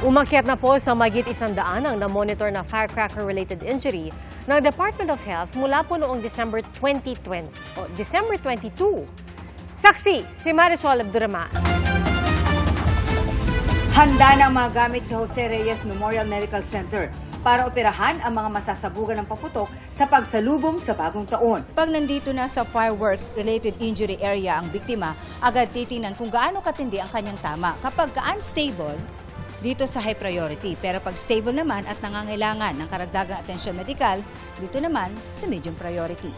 Umakyat na po sa mahigit 100 ang na-monitor na firecracker-related injury ng Department of Health mula po noong December 2020 o December 22. Saksi, si Marisol Abduraman. Handa na ang mga gamit sa Jose Reyes Memorial Medical Center para operahan ang mga masasabugan ng paputok sa pagsalubong sa bagong taon. Pag nandito na sa fireworks-related injury area ang biktima, agad titingnan kung gaano katindi ang kanyang tama. Kapag unstable, dito sa high priority. Pero pag stable naman at nangangailangan ng karagdagang atensyon medikal, dito naman sa medium priority.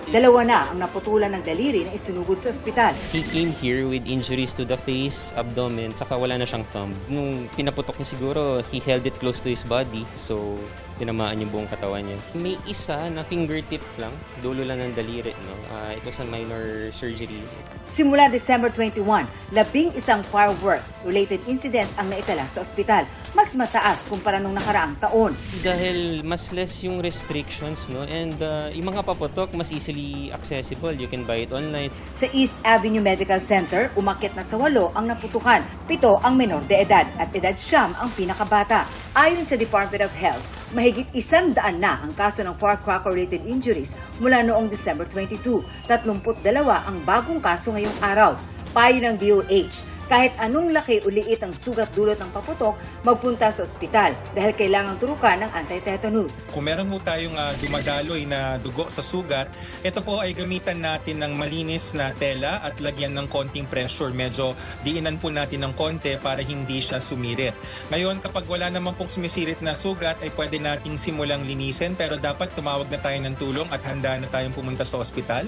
Dalawa na ang naputulan ng daliri na isinugod sa ospital. He came here with injuries to the face, abdomen, saka wala na siyang thumb. Nung pinaputok niya siguro, he held it close to his body, so tinamaan yung buong katawan niya. May isa na fingertip lang, dulo lang ng daliri, no? It was a minor surgery. Simula December 21, 11 fireworks-related incident ang naitala sa ospital. Mas mataas kumpara nung nakaraang taon. Dahil mas less yung restrictions, no? And yung mga paputok, mas easily accessible. You can buy it online. Sa East Avenue Medical Center, umakyat na sa 8 ang naputukan. 7 ang menor de edad at edad 9 ang pinakabata. Ayon sa Department of Health, mahigit 100 na ang kaso ng firecracker-related injuries mula noong December 22. 32 ang bagong kaso ngayong araw. Payo ng DOH, kahit anong laki o liit ang sugat dulot ng paputok, magpunta sa ospital dahil kailangang turukan ng anti-tetanus. Kung meron po tayong dumadaloy na dugo sa sugat, ito po ay gamitan natin ng malinis na tela at lagyan ng konting pressure. Medyo diinan po natin ng konti para hindi siya sumirit. Ngayon, kapag wala naman pong sumisirit na sugat, ay pwede nating simulang linisin, pero dapat tumawag na tayo ng tulong at handa na tayong pumunta sa ospital.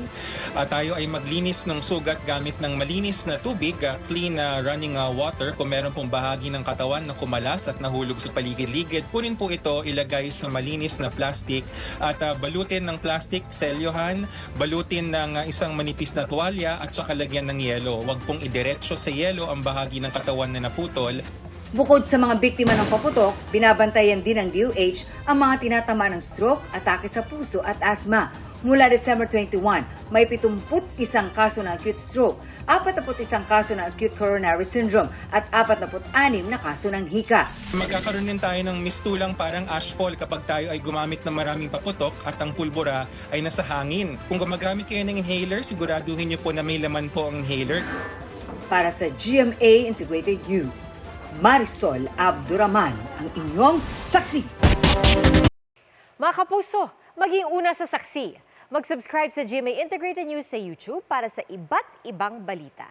Tayo ay maglinis ng sugat gamit ng malinis na tubig, clean running water. Kung meron pong bahagi ng katawan na kumalas at nahulog sa paligid-ligid, kunin po ito, ilagay sa malinis na plastic at balutin ng plastic, selyohan, balutin ng isang manipis na tuwalya at saka lagyan ng yelo. Huwag pong idiretso sa yelo ang bahagi ng katawan na naputol. Bukod sa mga biktima ng paputok, binabantayan din ng DOH ang mga tinatama ng stroke, atake sa puso at asthma. Mula December 21, may 71 kaso ng acute stroke, 41 kaso ng acute coronary syndrome at 46 na kaso ng hika. Magkakaroon din tayo ng mistulang parang ashfall kapag tayo ay gumamit ng maraming paputok at ang pulbura ay nasa hangin. Kung gumagamit kayo ng inhaler, siguraduhin niyo po na may laman po ang inhaler. Para sa GMA Integrated News, Marisol Abduraman, ang inyong saksi. Mga kapuso, maging una sa saksi. Mag-subscribe sa GMA Integrated News sa YouTube para sa iba't ibang balita.